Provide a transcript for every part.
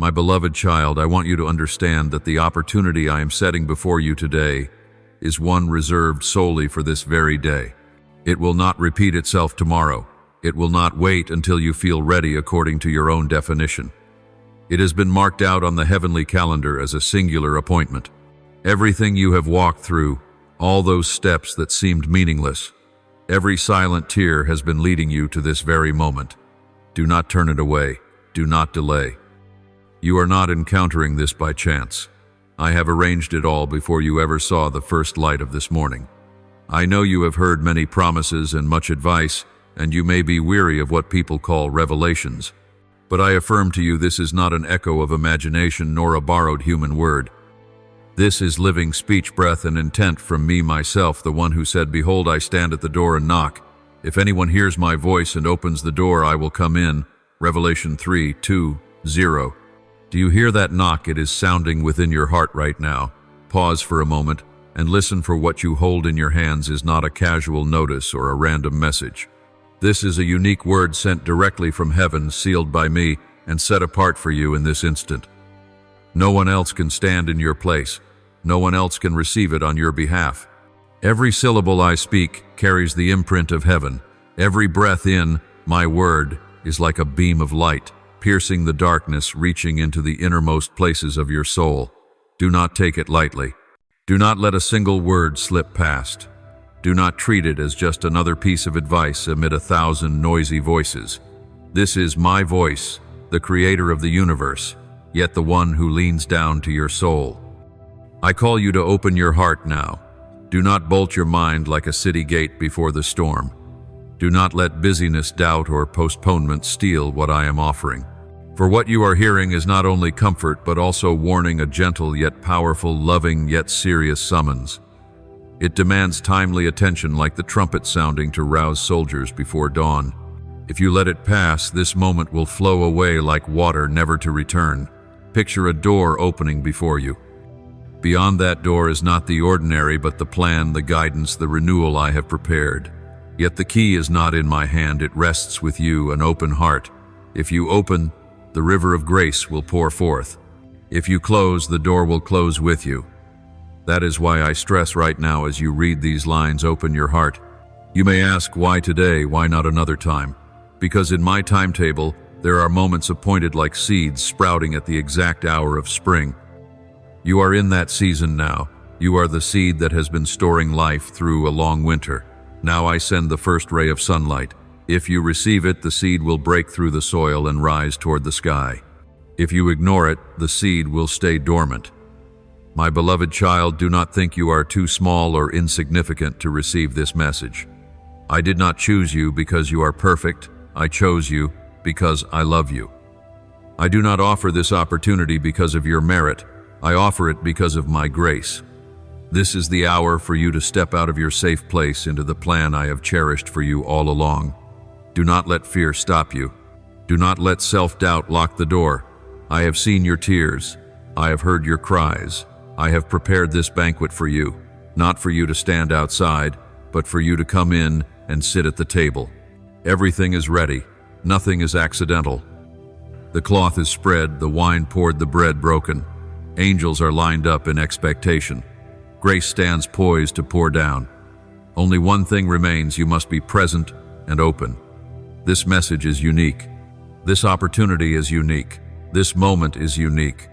My beloved child, I want you to understand that the opportunity I am setting before you today is one reserved solely for this very day. It will not repeat itself tomorrow. It will not wait until you feel ready according to your own definition. It has been marked out on the heavenly calendar as a singular appointment. Everything you have walked through, all those steps that seemed meaningless, every silent tear has been leading you to this very moment. Do not turn it away. Do not delay. You are not encountering this by chance. I have arranged it all before you ever saw the first light of this morning. I know you have heard many promises and much advice, and you may be weary of what people call revelations. But I affirm to you this is not an echo of imagination nor a borrowed human word. This is living speech, breath, and intent from me myself, the one who said, "Behold, I stand at the door and knock. If anyone hears my voice and opens the door, I will come in." Revelation 3:2-0. Do you hear that knock? It is sounding within your heart right now. Pause for a moment and listen, for what you hold in your hands is not a casual notice or a random message. This is a unique word sent directly from heaven, sealed by me and set apart for you in this instant. No one else can stand in your place. No one else can receive it on your behalf. Every syllable I speak carries the imprint of heaven. Every breath in, my word, is like a beam of light, piercing the darkness, reaching into the innermost places of your soul. Do not take it lightly. Do not let a single word slip past. Do not treat it as just another piece of advice amid 1,000 noisy voices. This is my voice, the creator of the universe, yet the one who leans down to your soul. I call you to open your heart now. Do not bolt your mind like a city gate before the storm. Do not let busyness, doubt, or postponement steal what I am offering. For what you are hearing is not only comfort, but also warning, a gentle yet powerful, loving yet serious summons. It demands timely attention, like the trumpet sounding to rouse soldiers before dawn. If you let it pass, this moment will flow away like water, never to return. Picture a door opening before you. Beyond that door is not the ordinary, but the plan, the guidance, the renewal I have prepared. Yet the key is not in my hand, it rests with you, an open heart. If you open, the river of grace will pour forth. If you close, the door will close with you. That is why I stress right now as you read these lines, open your heart. You may ask, why today, why not another time? Because in my timetable, there are moments appointed like seeds sprouting at the exact hour of spring. You are in that season now. You are the seed that has been storing life through a long winter. Now I send the first ray of sunlight. If you receive it, the seed will break through the soil and rise toward the sky. If you ignore it, the seed will stay dormant. My beloved child, do not think you are too small or insignificant to receive this message. I did not choose you because you are perfect. I chose you because I love you. I do not offer this opportunity because of your merit. I offer it because of my grace. This is the hour for you to step out of your safe place into the plan I have cherished for you all along. Do not let fear stop you. Do not let self-doubt lock the door. I have seen your tears. I have heard your cries. I have prepared this banquet for you, not for you to stand outside, but for you to come in and sit at the table. Everything is ready. Nothing is accidental. The cloth is spread, the wine poured, the bread broken. Angels are lined up in expectation. Grace stands poised to pour down. Only one thing remains: you must be present and open. This message is unique. This opportunity is unique. This moment is unique.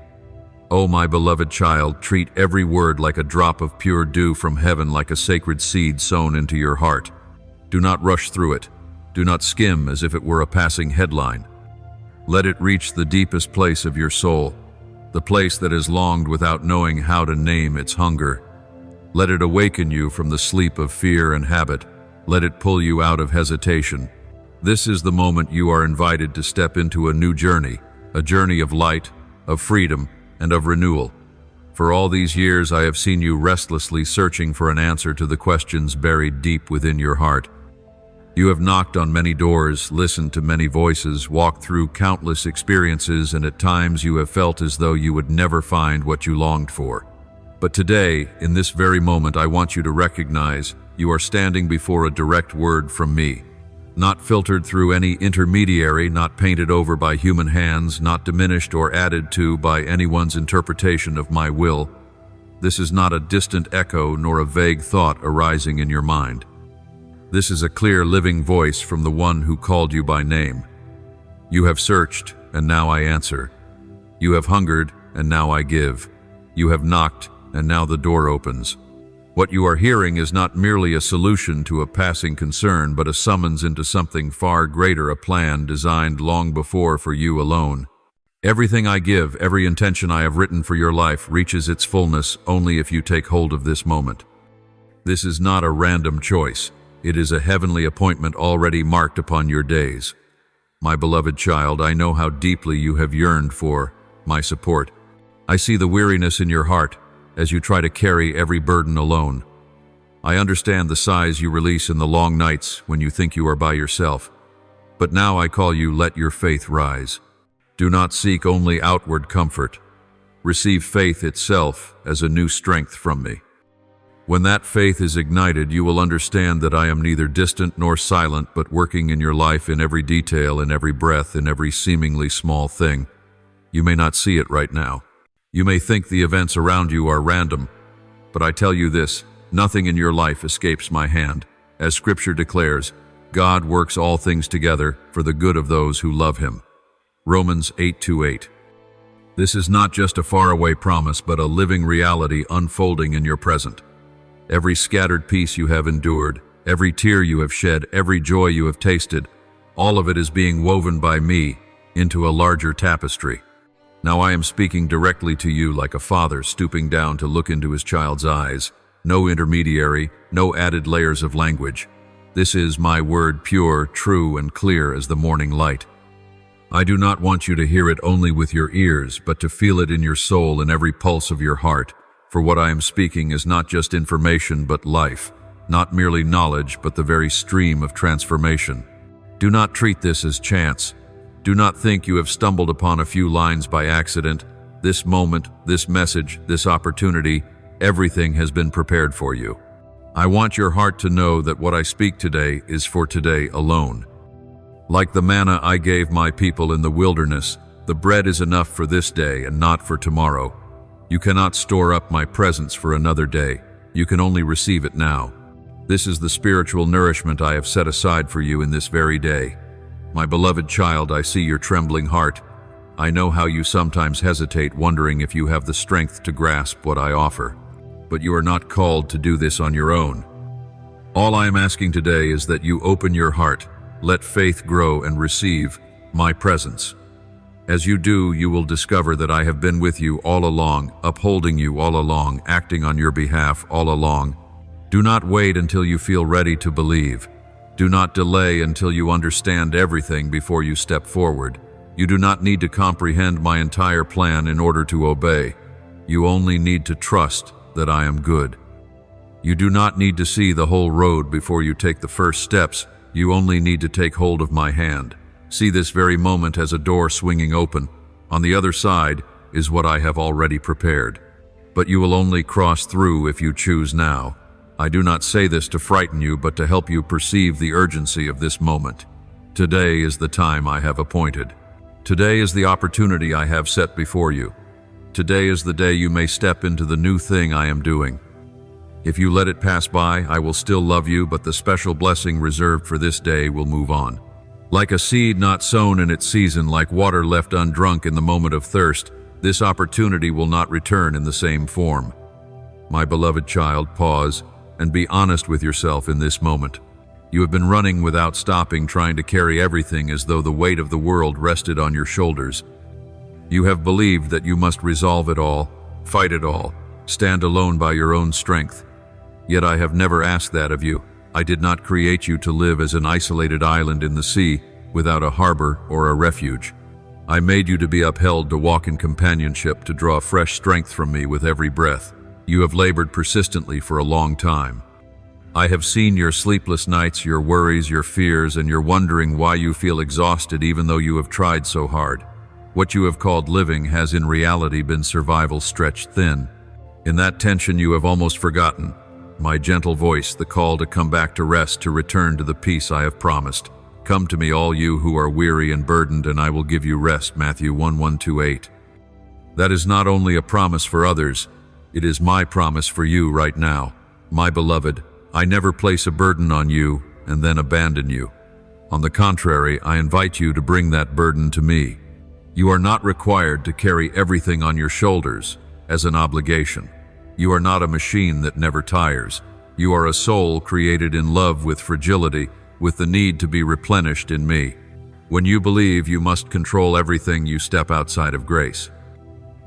Oh, my beloved child, treat every word like a drop of pure dew from heaven, like a sacred seed sown into your heart. Do not rush through it. Do not skim as if it were a passing headline. Let it reach the deepest place of your soul, the place that has longed without knowing how to name its hunger. Let it awaken you from the sleep of fear and habit. Let it pull you out of hesitation. This is the moment you are invited to step into a new journey, a journey of light, of freedom, and of renewal. For all these years, I have seen you restlessly searching for an answer to the questions buried deep within your heart. You have knocked on many doors, listened to many voices, walked through countless experiences, and at times you have felt as though you would never find what you longed for. But today, in this very moment, I want you to recognize you are standing before a direct word from me. not filtered through any intermediary, not painted over by human hands, not diminished or added to by anyone's interpretation of my will. This is not a distant echo nor a vague thought arising in your mind. This is a clear, living voice from the one who called you by name. You have searched, and now I answer. You have hungered, and now I give. You have knocked, and now the door opens. What you are hearing is not merely a solution to a passing concern, but a summons into something far greater, a plan designed long before for you alone. Everything I give, every intention I have written for your life reaches its fullness only if you take hold of this moment. This is not a random choice. It is a heavenly appointment already marked upon your days. My beloved child, I know how deeply you have yearned for my support. I see the weariness in your heart as you try to carry every burden alone. I understand the sighs you release in the long nights when you think you are by yourself. But now I call you, let your faith rise. Do not seek only outward comfort. Receive faith itself as a new strength from me. When that faith is ignited, you will understand that I am neither distant nor silent, but working in your life in every detail, in every breath, in every seemingly small thing. You may not see it right now. You may think the events around you are random, but I tell you this, nothing in your life escapes my hand. As Scripture declares, God works all things together for the good of those who love Him. Romans 8:8. This is not just a faraway promise, but a living reality unfolding in your present. Every scattered piece you have endured, every tear you have shed, every joy you have tasted, all of it is being woven by me into a larger tapestry. Now I am speaking directly to you like a father stooping down to look into his child's eyes. No intermediary, no added layers of language. This is my word, pure, true, and clear as the morning light. I do not want you to hear it only with your ears, but to feel it in your soul, in every pulse of your heart. For what I am speaking is not just information, but life. Not merely knowledge, but the very stream of transformation. Do not treat this as chance. Do not think you have stumbled upon a few lines by accident. This moment, this message, this opportunity, everything has been prepared for you. I want your heart to know that what I speak today is for today alone. Like the manna I gave my people in the wilderness, the bread is enough for this day and not for tomorrow. You cannot store up my presence for another day. You can only receive it now. This is the spiritual nourishment I have set aside for you in this very day. My beloved child, I see your trembling heart. I know how you sometimes hesitate, wondering if you have the strength to grasp what I offer. But you are not called to do this on your own. All I am asking today is that you open your heart, let faith grow, and receive my presence. As you do, you will discover that I have been with you all along, upholding you all along, acting on your behalf all along. Do not wait until you feel ready to believe. Do not delay until you understand everything before you step forward. You do not need to comprehend my entire plan in order to obey. You only need to trust that I am good. You do not need to see the whole road before you take the first steps. You only need to take hold of my hand. See this very moment as a door swinging open. On the other side is what I have already prepared. But you will only cross through if you choose now. I do not say this to frighten you, but to help you perceive the urgency of this moment. Today is the time I have appointed. Today is the opportunity I have set before you. Today is the day you may step into the new thing I am doing. If you let it pass by, I will still love you, but the special blessing reserved for this day will move on. Like a seed not sown in its season, like water left undrunk in the moment of thirst, this opportunity will not return in the same form. My beloved child, pause and be honest with yourself in this moment. You have been running without stopping, trying to carry everything as though the weight of the world rested on your shoulders. You have believed that you must resolve it all, fight it all, stand alone by your own strength. Yet I have never asked that of you. I did not create you to live as an isolated island in the sea without a harbor or a refuge. I made you to be upheld, to walk in companionship, to draw fresh strength from me with every breath. You have labored persistently for a long time. I have seen your sleepless nights, your worries, your fears, and your wondering why you feel exhausted even though you have tried so hard. What you have called living has in reality been survival stretched thin. In that tension you have almost forgotten my gentle voice, the call to come back to rest, to return to the peace I have promised. Come to me, all you who are weary and burdened, and I will give you rest. Matthew 1:1-8. That is not only a promise for others, it is my promise for you right now. My beloved, I never place a burden on you and then abandon you. On the contrary, I invite you to bring that burden to me. You are not required to carry everything on your shoulders as an obligation. You are not a machine that never tires. You are a soul created in love with fragility, with the need to be replenished in me. When you believe you must control everything, you step outside of grace.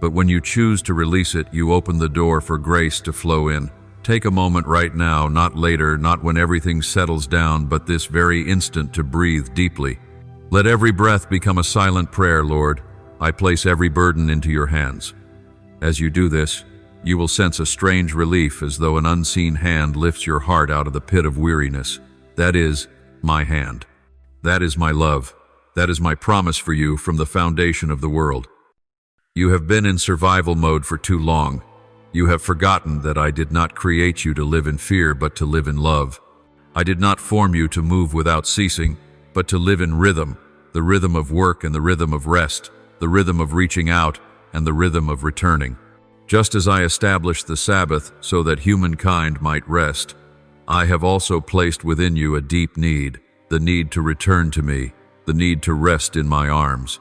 But when you choose to release it, you open the door for grace to flow in. Take a moment right now, not later, not when everything settles down, but this very instant to breathe deeply. Let every breath become a silent prayer. Lord, I place every burden into your hands. As you do this, you will sense a strange relief, as though an unseen hand lifts your heart out of the pit of weariness. That is my hand. That is my love. That is my promise for you from the foundation of the world. You have been in survival mode for too long. You have forgotten that I did not create you to live in fear, but to live in love. I did not form you to move without ceasing, but to live in rhythm, the rhythm of work and the rhythm of rest, the rhythm of reaching out and the rhythm of returning. Just as I established the Sabbath so that humankind might rest, I have also placed within you a deep need, the need to return to me, the need to rest in my arms.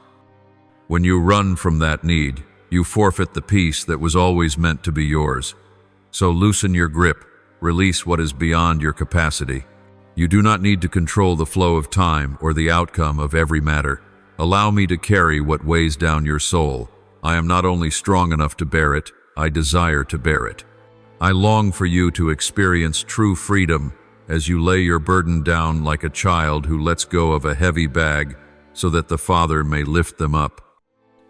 When you run from that need, you forfeit the peace that was always meant to be yours. So loosen your grip, release what is beyond your capacity. You do not need to control the flow of time or the outcome of every matter. Allow me to carry what weighs down your soul. I am not only strong enough to bear it, I desire to bear it. I long for you to experience true freedom as you lay your burden down like a child who lets go of a heavy bag so that the Father may lift them up.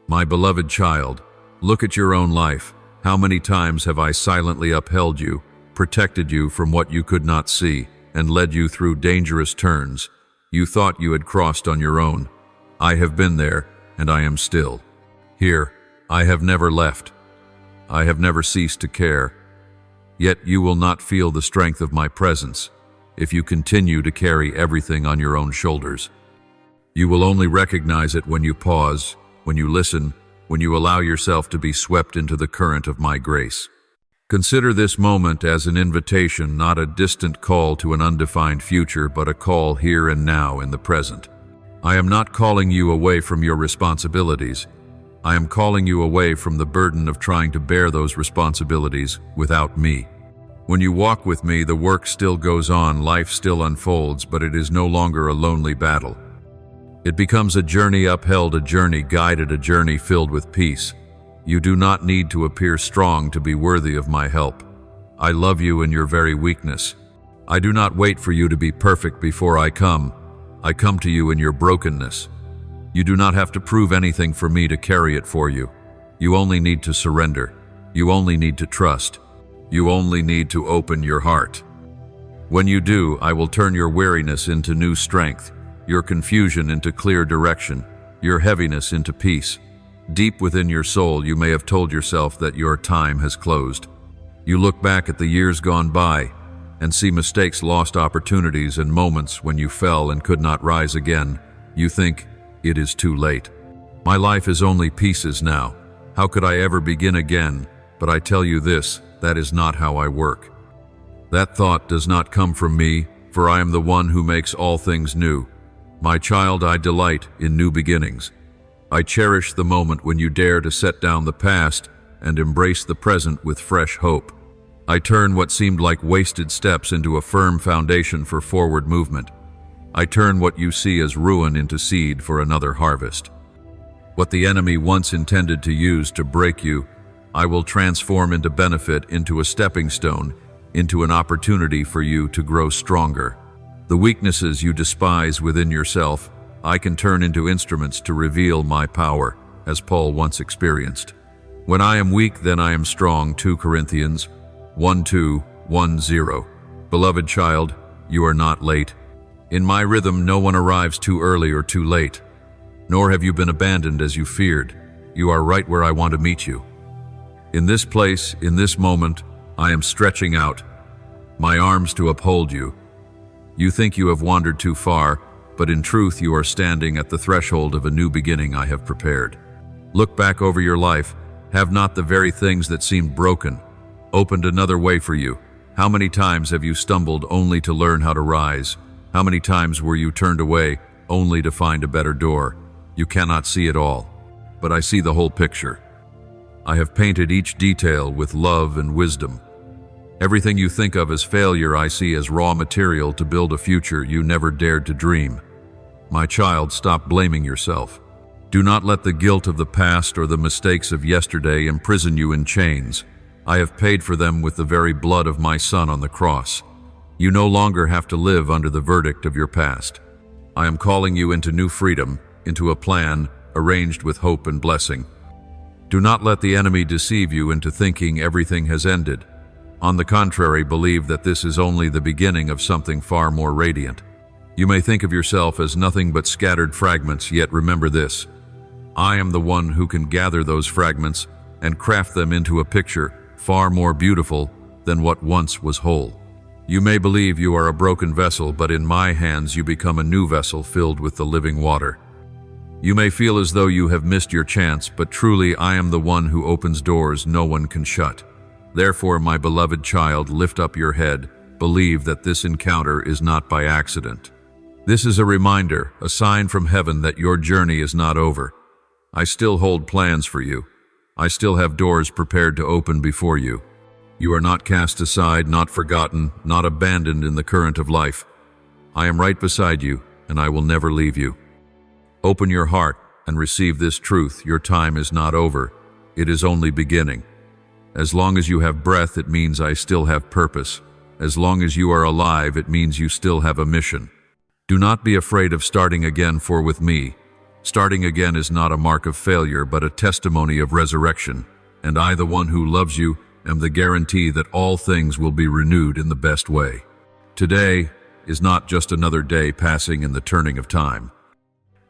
My beloved child, look at your own life. How many times have I silently upheld you, protected you from what you could not see, and led you through dangerous turns? You thought you had crossed on your own. I have been there, and I am still. Here, I have never left. I have never ceased to care. Yet you will not feel the strength of my presence if you continue to carry everything on your own shoulders. You will only recognize it when you pause, when you listen, when you allow yourself to be swept into the current of my grace. Consider this moment as an invitation, not a distant call to an undefined future, but a call here and now in the present. I am not calling you away from your responsibilities. I am calling you away from the burden of trying to bear those responsibilities without me. When you walk with me, the work still goes on, life still unfolds, but it is no longer a lonely battle. It becomes a journey upheld, a journey guided, a journey filled with peace. You do not need to appear strong to be worthy of my help. I love you in your very weakness. I do not wait for you to be perfect before I come. I come to you in your brokenness. You do not have to prove anything for me to carry it for you. You only need to surrender. You only need to trust. You only need to open your heart. When you do, I will turn your weariness into new strength, your confusion into clear direction, your heaviness into peace. Deep within your soul, you may have told yourself that your time has closed. You look back at the years gone by and see mistakes, lost opportunities, and moments when you fell and could not rise again. You think, it is too late. My life is only pieces now. How could I ever begin again? But I tell you this, that is not how I work. That thought does not come from me, for I am the one who makes all things new. My child, I delight in new beginnings. I cherish the moment when you dare to set down the past and embrace the present with fresh hope. I turn what seemed like wasted steps into a firm foundation for forward movement. I turn what you see as ruin into seed for another harvest. What the enemy once intended to use to break you, I will transform into benefit, into a stepping stone, into an opportunity for you to grow stronger. The weaknesses you despise within yourself, I can turn into instruments to reveal my power, as Paul once experienced. When I am weak, then I am strong. 2 Corinthians 1:2-1:0. Beloved child, you are not late. In my rhythm, no one arrives too early or too late. Nor have you been abandoned as you feared. You are right where I want to meet you. In this place, in this moment, I am stretching out my arms to uphold you. You think you have wandered too far, but in truth you are standing at the threshold of a new beginning I have prepared. Look back over your life. Have not the very things that seemed broken opened another way for you? How many times have you stumbled only to learn how to rise? How many times were you turned away only to find a better door? You cannot see it all, but I see the whole picture. I have painted each detail with love and wisdom. Everything you think of as failure I see as raw material to build a future you never dared to dream. My child, stop blaming yourself. Do not let the guilt of the past or the mistakes of yesterday imprison you in chains. I have paid for them with the very blood of my Son on the cross. You no longer have to live under the verdict of your past. I am calling you into new freedom, into a plan arranged with hope and blessing. Do not let the enemy deceive you into thinking everything has ended. On the contrary, believe that this is only the beginning of something far more radiant. You may think of yourself as nothing but scattered fragments, yet remember this: I am the one who can gather those fragments and craft them into a picture far more beautiful than what once was whole. You may believe you are a broken vessel, but in my hands you become a new vessel filled with the living water. You may feel as though you have missed your chance, but truly I am the one who opens doors no one can shut. Therefore, my beloved child, lift up your head. Believe that this encounter is not by accident. This is a reminder, a sign from heaven that your journey is not over. I still hold plans for you. I still have doors prepared to open before you. You are not cast aside, not forgotten, not abandoned in the current of life. I am right beside you, and I will never leave you. Open your heart and receive this truth: your time is not over. It is only beginning. As long as you have breath, it means I still have purpose. As long as you are alive, it means you still have a mission. Do not be afraid of starting again, for with me, starting again is not a mark of failure, but a testimony of resurrection. And I, the one who loves you, am the guarantee that all things will be renewed in the best way. Today is not just another day passing in the turning of time.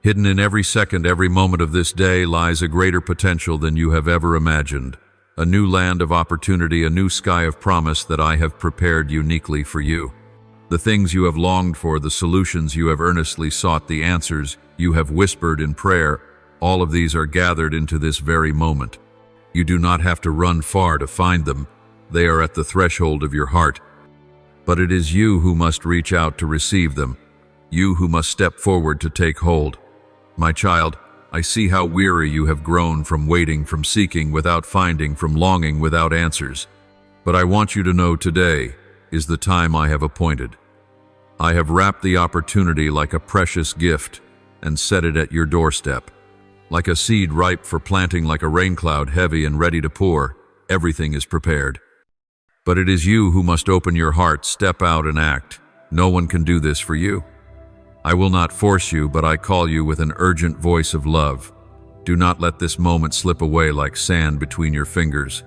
Hidden in every second, every moment of this day lies a greater potential than you have ever imagined. A new land of opportunity, a new sky of promise that I have prepared uniquely for you. The things you have longed for, the solutions you have earnestly sought, the answers you have whispered in prayer, all of these are gathered into this very moment. You do not have to run far to find them. They are at the threshold of your heart. But it is you who must reach out to receive them. You who must step forward to take hold. My child, I see how weary you have grown from waiting, from seeking without finding, from longing without answers. But I want you to know today is the time I have appointed. I have wrapped the opportunity like a precious gift and set it at your doorstep. Like a seed ripe for planting, like a rain cloud heavy and ready to pour, everything is prepared. But it is you who must open your heart, step out and act. No one can do this for you. I will not force you, but I call you with an urgent voice of love. Do not let this moment slip away like sand between your fingers.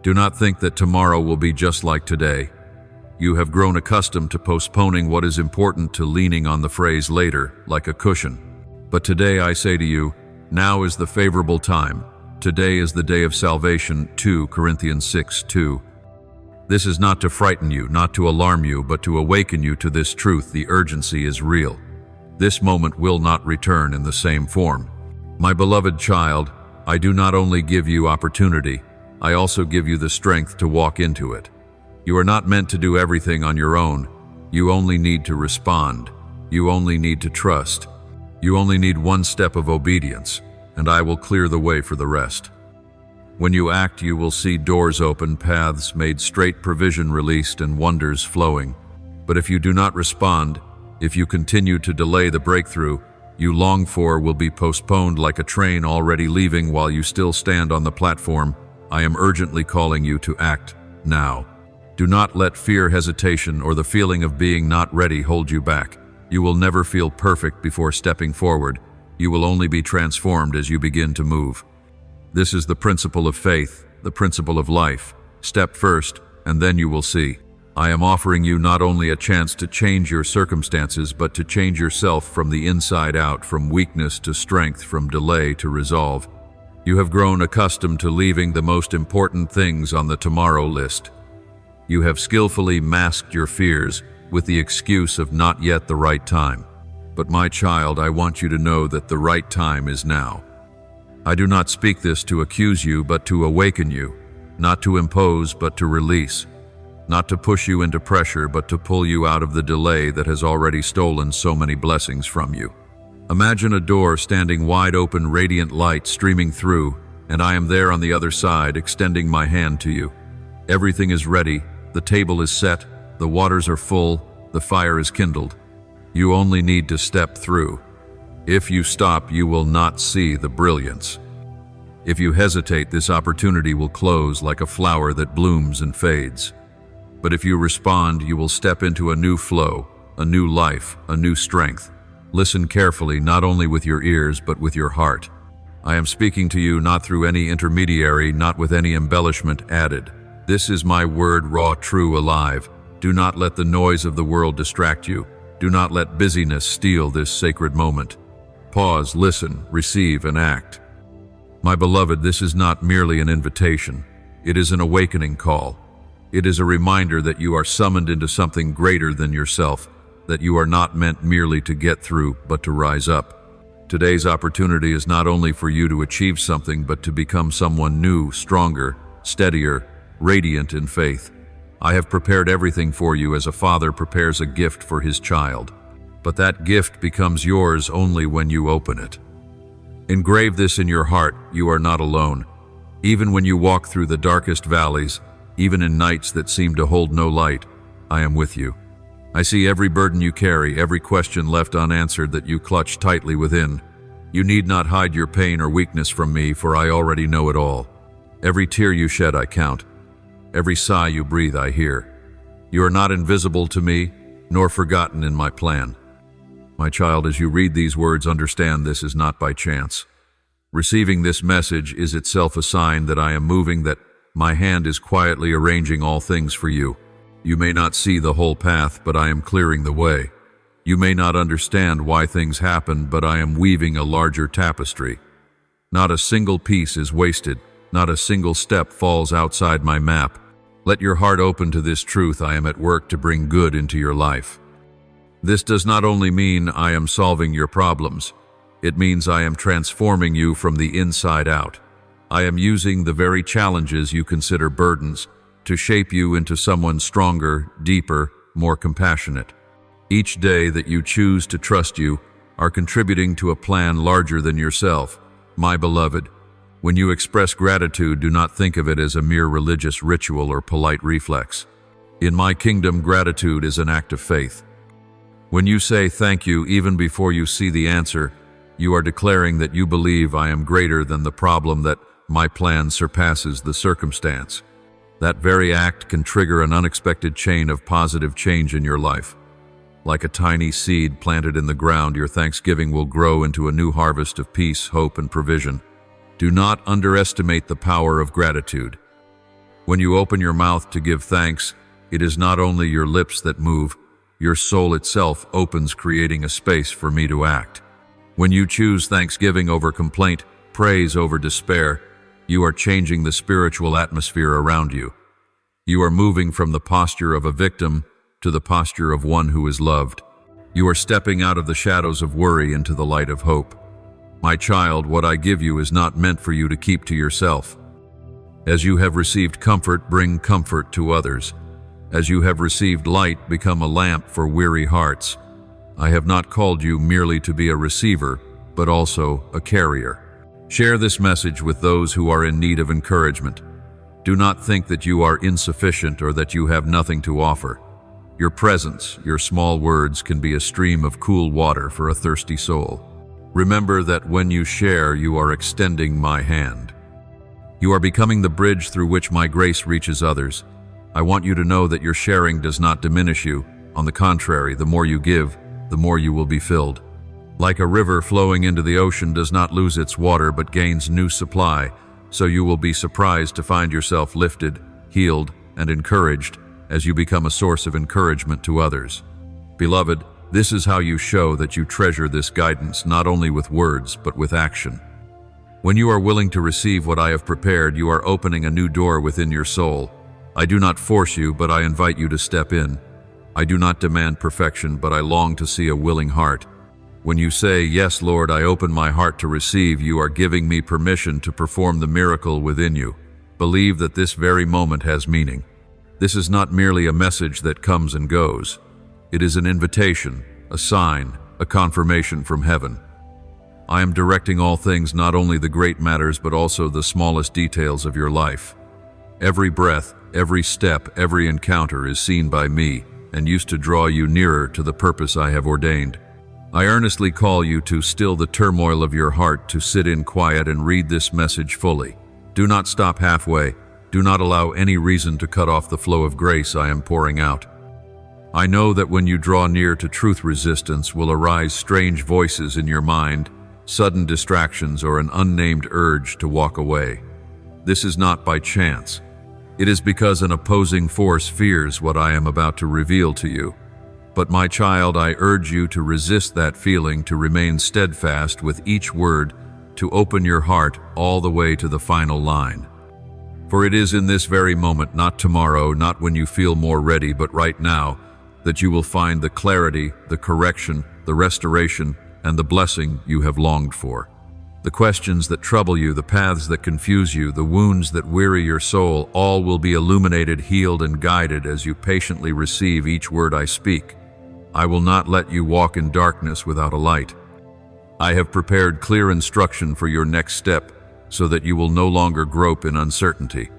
Do not think that tomorrow will be just like today. You have grown accustomed to postponing what is important, to leaning on the phrase later, like a cushion. But today I say to you, now is the favorable time. Today is the day of salvation, 2 Corinthians 6:2. This is not to frighten you, not to alarm you, but to awaken you to this truth: the urgency is real. This moment will not return in the same form. My beloved child, I do not only give you opportunity, I also give you the strength to walk into it. You are not meant to do everything on your own. You only need to respond. You only need to trust. You only need one step of obedience, and I will clear the way for the rest. When you act, you will see doors open, paths made straight, provision released, and wonders flowing. But if you do not respond, if you continue to delay, the breakthrough you long for will be postponed like a train already leaving while you still stand on the platform. I am urgently calling you to act now. Do not let fear, hesitation, or the feeling of being not ready hold you back. You will never feel perfect before stepping forward. You will only be transformed as you begin to move. This is the principle of faith, the principle of life. Step first, and then you will see. I am offering you not only a chance to change your circumstances, but to change yourself from the inside out, from weakness to strength, from delay to resolve. You have grown accustomed to leaving the most important things on the tomorrow list. You have skillfully masked your fears with the excuse of not yet the right time. But my child, I want you to know that the right time is now. I do not speak this to accuse you, but to awaken you, not to impose, but to release, not to push you into pressure, but to pull you out of the delay that has already stolen so many blessings from you. Imagine a door standing wide open, radiant light streaming through, and I am there on the other side, extending my hand to you. Everything is ready, the table is set, the waters are full, the fire is kindled. You only need to step through. If you stop, you will not see the brilliance. If you hesitate, this opportunity will close like a flower that blooms and fades. But if you respond, you will step into a new flow, a new life, a new strength. Listen carefully, not only with your ears, but with your heart. I am speaking to you not through any intermediary, not with any embellishment added. This is my word, raw, true, alive. Do not let the noise of the world distract you. Do not let busyness steal this sacred moment. Pause, listen, receive, and act. My beloved, this is not merely an invitation. It is an awakening call. It is a reminder that you are summoned into something greater than yourself, that you are not meant merely to get through, but to rise up. Today's opportunity is not only for you to achieve something, but to become someone new, stronger, steadier, radiant in faith. I have prepared everything for you as a father prepares a gift for his child. But that gift becomes yours only when you open it. Engrave this in your heart: you are not alone. Even when you walk through the darkest valleys, even in nights that seem to hold no light, I am with you. I see every burden you carry, every question left unanswered that you clutch tightly within. You need not hide your pain or weakness from me, for I already know it all. Every tear you shed I count. Every sigh you breathe I hear. You are not invisible to me, nor forgotten in my plan. My child, as you read these words, understand this is not by chance. Receiving this message is itself a sign that I am moving, that my hand is quietly arranging all things for you. You may not see the whole path, but I am clearing the way. You may not understand why things happen, but I am weaving a larger tapestry. Not a single piece is wasted. Not a single step falls outside my map. Let your heart open to this truth. I am at work to bring good into your life. This does not only mean I am solving your problems. It means I am transforming you from the inside out. I am using the very challenges you consider burdens to shape you into someone stronger, deeper, more compassionate. Each day that you choose to trust you are contributing to a plan larger than yourself. My beloved, when you express gratitude, do not think of it as a mere religious ritual or polite reflex. In my kingdom, gratitude is an act of faith. When you say thank you even before you see the answer, you are declaring that you believe I am greater than the problem, that my plan surpasses the circumstance. That very act can trigger an unexpected chain of positive change in your life. Like a tiny seed planted in the ground, your thanksgiving will grow into a new harvest of peace, hope, and provision. Do not underestimate the power of gratitude. When you open your mouth to give thanks, it is not only your lips that move, your soul itself opens, creating a space for me to act. When you choose thanksgiving over complaint, praise over despair, you are changing the spiritual atmosphere around you. You are moving from the posture of a victim to the posture of one who is loved. You are stepping out of the shadows of worry into the light of hope. My child, what I give you is not meant for you to keep to yourself. As you have received comfort, bring comfort to others. As you have received light, become a lamp for weary hearts. I have not called you merely to be a receiver, but also a carrier. Share this message with those who are in need of encouragement. Do not think that you are insufficient or that you have nothing to offer. Your presence, your small words can be a stream of cool water for a thirsty soul. Remember that when you share, you are extending my hand. You are becoming the bridge through which my grace reaches others. I want you to know that your sharing does not diminish you. On the contrary, the more you give, the more you will be filled. Like a river flowing into the ocean does not lose its water but gains new supply, so you will be surprised to find yourself lifted, healed, and encouraged as you become a source of encouragement to others. Beloved, this is how you show that you treasure this guidance, not only with words but with action. When you are willing to receive what I have prepared, you are opening a new door within your soul. I do not force you, but I invite you to step in. I do not demand perfection, but I long to see a willing heart. When you say, "Yes, Lord, I open my heart to receive," you are giving me permission to perform the miracle within you. Believe that this very moment has meaning. This is not merely a message that comes and goes. It is an invitation, a sign, a confirmation from heaven. I am directing all things, not only the great matters, but also the smallest details of your life. Every breath, every step, every encounter is seen by me and used to draw you nearer to the purpose I have ordained. I earnestly call you to still the turmoil of your heart, to sit in quiet and read this message fully. Do not stop halfway. Do not allow any reason to cut off the flow of grace I am pouring out. I know that when you draw near to truth, resistance will arise, strange voices in your mind, sudden distractions, or an unnamed urge to walk away. This is not by chance. It is because an opposing force fears what I am about to reveal to you. But my child, I urge you to resist that feeling, to remain steadfast with each word, to open your heart all the way to the final line. For it is in this very moment, not tomorrow, not when you feel more ready, but right now, that you will find the clarity, the correction, the restoration, and the blessing you have longed for. The questions that trouble you, the paths that confuse you, the wounds that weary your soul, all will be illuminated, healed, and guided as you patiently receive each word I speak. I will not let you walk in darkness without a light. I have prepared clear instruction for your next step, so that you will no longer grope in uncertainty.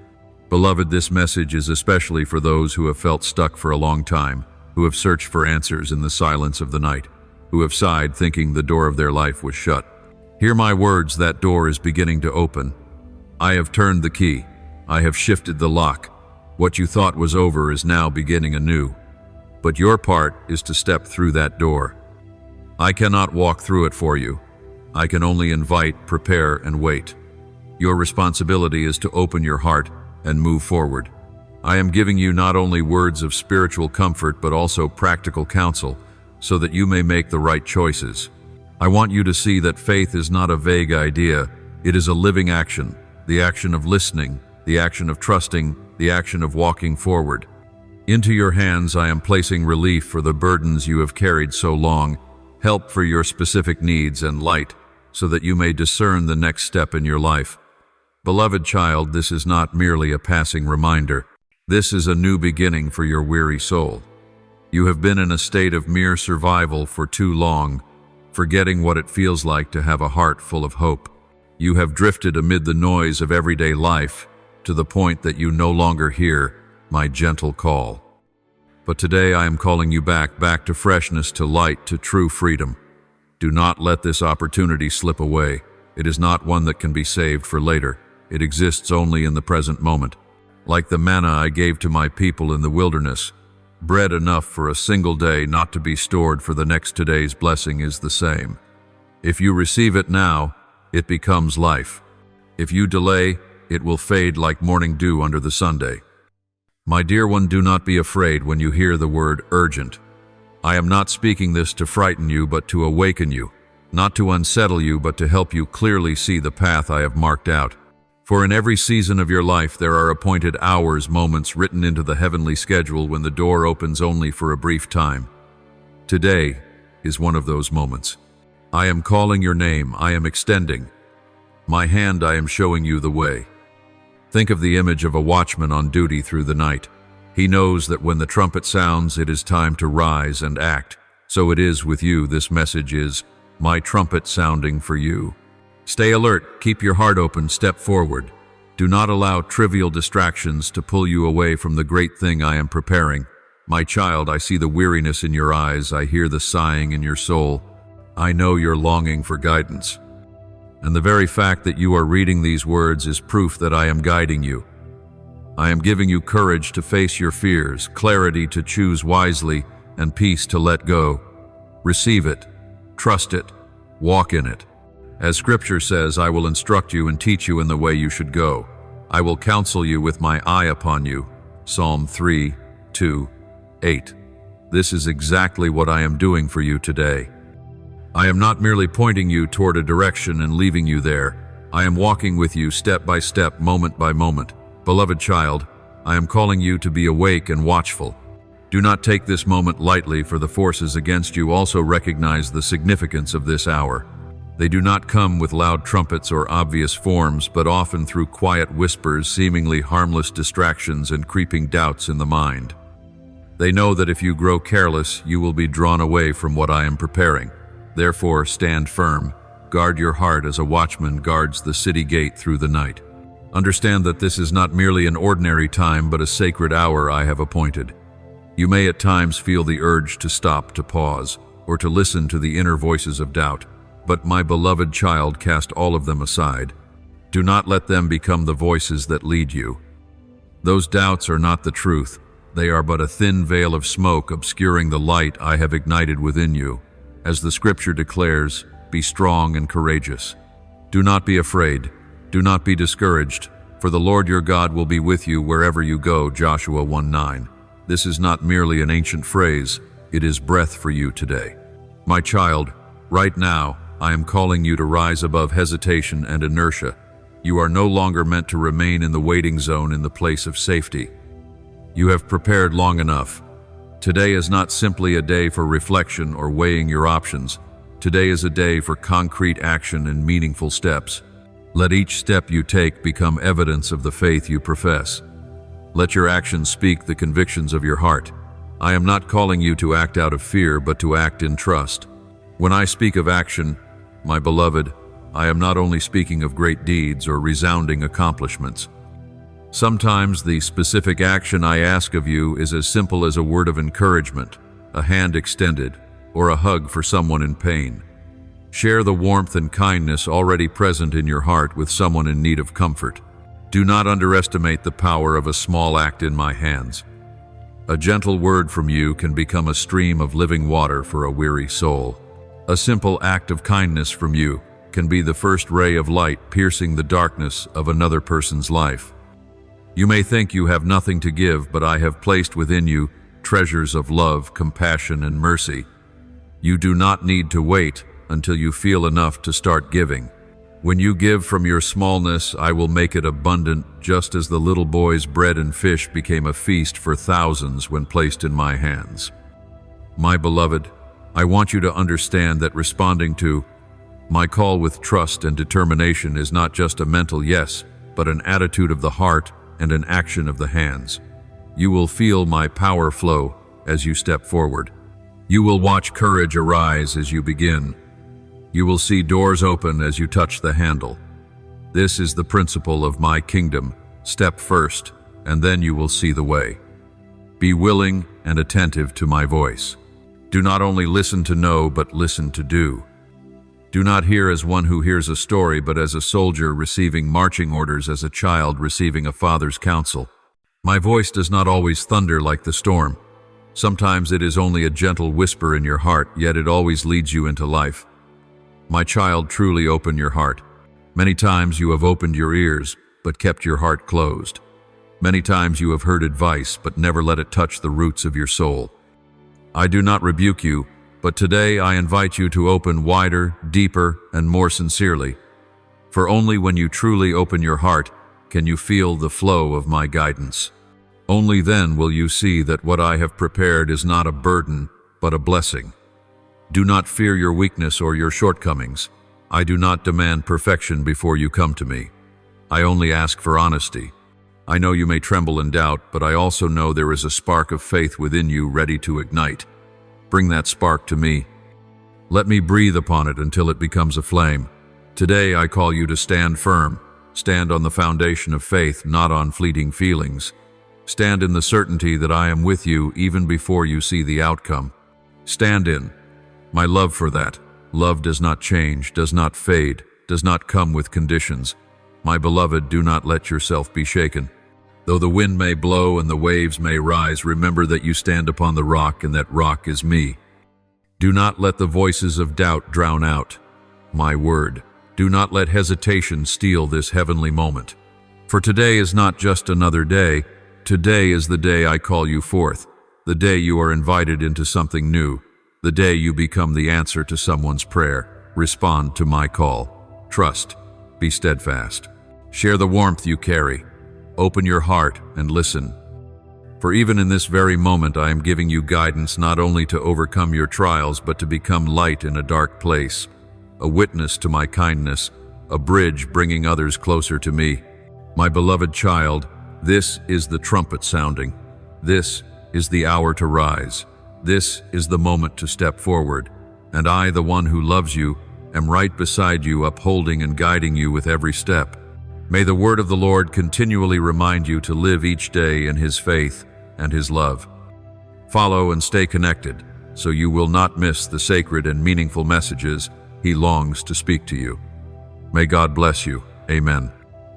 Beloved, this message is especially for those who have felt stuck for a long time, who have searched for answers in the silence of the night, who have sighed thinking the door of their life was shut. Hear my words, that door is beginning to open. I have turned the key. I have shifted the lock. What you thought was over is now beginning anew. But your part is to step through that door. I cannot walk through it for you. I can only invite, prepare, and wait. Your responsibility is to open your heart and move forward. I am giving you not only words of spiritual comfort, but also practical counsel, so that you may make the right choices. I want you to see that faith is not a vague idea. It is a living action, the action of listening, the action of trusting, the action of walking forward. Into your hands I am placing relief for the burdens you have carried so long, help for your specific needs, and light, so that you may discern the next step in your life. Beloved child, this is not merely a passing reminder. This is a new beginning for your weary soul. You have been in a state of mere survival for too long, forgetting what it feels like to have a heart full of hope. You have drifted amid the noise of everyday life to the point that you no longer hear my gentle call. But today I am calling you back to freshness, to light, to true freedom. Do not let this opportunity slip away. It is not one that can be saved for later. It exists only in the present moment. Like the manna I gave to my people in the wilderness, bread enough for a single day, not to be stored for the next today's blessing, is the same. If you receive it now, it becomes life. If you delay, it will fade like morning dew under the Sunday. My dear one, do not be afraid when you hear the word urgent. I am not speaking this to frighten you, but to awaken you, not to unsettle you, but to help you clearly see the path I have marked out. For in every season of your life there are appointed hours, moments written into the heavenly schedule when the door opens only for a brief time. Today is one of those moments. I am calling your name. I am extending my hand. I am showing you the way. Think of the image of a watchman on duty through the night. He knows that when the trumpet sounds, it is time to rise and act. So it is with you. This message is my trumpet sounding for you. Stay alert, keep your heart open, step forward. Do not allow trivial distractions to pull you away from the great thing I am preparing. My child, I see the weariness in your eyes. I hear the sighing in your soul. I know you're longing for guidance. And the very fact that you are reading these words is proof that I am guiding you. I am giving you courage to face your fears, clarity to choose wisely, and peace to let go. Receive it, trust it, walk in it. As Scripture says, I will instruct you and teach you in the way you should go. I will counsel you with my eye upon you. Psalm 3:2-8. This is exactly what I am doing for you today. I am not merely pointing you toward a direction and leaving you there. I am walking with you step by step, moment by moment. Beloved child, I am calling you to be awake and watchful. Do not take this moment lightly, for the forces against you also recognize the significance of this hour. They do not come with loud trumpets or obvious forms, but often through quiet whispers, seemingly harmless distractions, and creeping doubts in the mind. They know that if you grow careless, you will be drawn away from what I am preparing. Therefore, stand firm. Guard your heart as a watchman guards the city gate through the night. Understand that this is not merely an ordinary time, but a sacred hour I have appointed. You may at times feel the urge to stop, to pause, or to listen to the inner voices of doubt. But my beloved child, cast all of them aside. Do not let them become the voices that lead you. Those doubts are not the truth. They are but a thin veil of smoke obscuring the light I have ignited within you. As the scripture declares, be strong and courageous. Do not be afraid. Do not be discouraged, for the Lord your God will be with you wherever you go. Joshua 1:9. This is not merely an ancient phrase, it is breath for you today. My child, right now, I am calling you to rise above hesitation and inertia. You are no longer meant to remain in the waiting zone in the place of safety. You have prepared long enough. Today is not simply a day for reflection or weighing your options. Today is a day for concrete action and meaningful steps. Let each step you take become evidence of the faith you profess. Let your actions speak the convictions of your heart. I am not calling you to act out of fear, but to act in trust. When I speak of action, my beloved, I am not only speaking of great deeds or resounding accomplishments. Sometimes the specific action I ask of you is as simple as a word of encouragement, a hand extended, or a hug for someone in pain. Share the warmth and kindness already present in your heart with someone in need of comfort. Do not underestimate the power of a small act in my hands. A gentle word from you can become a stream of living water for a weary soul. A simple act of kindness from you can be the first ray of light piercing the darkness of another person's life. You may think you have nothing to give, but I have placed within you treasures of love, compassion, and mercy. You do not need to wait until you feel enough to start giving. When you give from your smallness, I will make it abundant, just as the little boy's bread and fish became a feast for thousands when placed in my hands. My beloved, I want you to understand that responding to my call with trust and determination is not just a mental yes, but an attitude of the heart and an action of the hands. You will feel my power flow as you step forward. You will watch courage arise as you begin. You will see doors open as you touch the handle. This is the principle of my kingdom. Step first, and then you will see the way. Be willing and attentive to my voice. Do not only listen to know, but listen to do. Do not hear as one who hears a story, but as a soldier receiving marching orders, as a child receiving a father's counsel. My voice does not always thunder like the storm. Sometimes it is only a gentle whisper in your heart, yet it always leads you into life. My child, truly open your heart. Many times you have opened your ears, but kept your heart closed. Many times you have heard advice, but never let it touch the roots of your soul. I do not rebuke you, but today I invite you to open wider, deeper, and more sincerely. For only when you truly open your heart can you feel the flow of my guidance. Only then will you see that what I have prepared is not a burden, but a blessing. Do not fear your weakness or your shortcomings. I do not demand perfection before you come to me. I only ask for honesty. I know you may tremble in doubt, but I also know there is a spark of faith within you ready to ignite. Bring that spark to me. Let me breathe upon it until it becomes a flame. Today I call you to stand firm. Stand on the foundation of faith, not on fleeting feelings. Stand in the certainty that I am with you even before you see the outcome. Stand in my love for that. Love does not change, does not fade, does not come with conditions. My beloved, do not let yourself be shaken. Though the wind may blow and the waves may rise, remember that you stand upon the rock, and that rock is me. Do not let the voices of doubt drown out my word. Do not let hesitation steal this heavenly moment. For today is not just another day. Today is the day I call you forth, the day you are invited into something new, the day you become the answer to someone's prayer. Respond to my call. Trust. Be steadfast. Share the warmth you carry. Open your heart and listen. For even in this very moment I am giving you guidance not only to overcome your trials, but to become light in a dark place, a witness to my kindness, a bridge bringing others closer to me. My beloved child, this is the trumpet sounding. This is the hour to rise. This is the moment to step forward. And I, the one who loves you, am right beside you, upholding and guiding you with every step. May the word of the Lord continually remind you to live each day in His faith and His love. Follow and stay connected, so you will not miss the sacred and meaningful messages He longs to speak to you. May God bless you. Amen.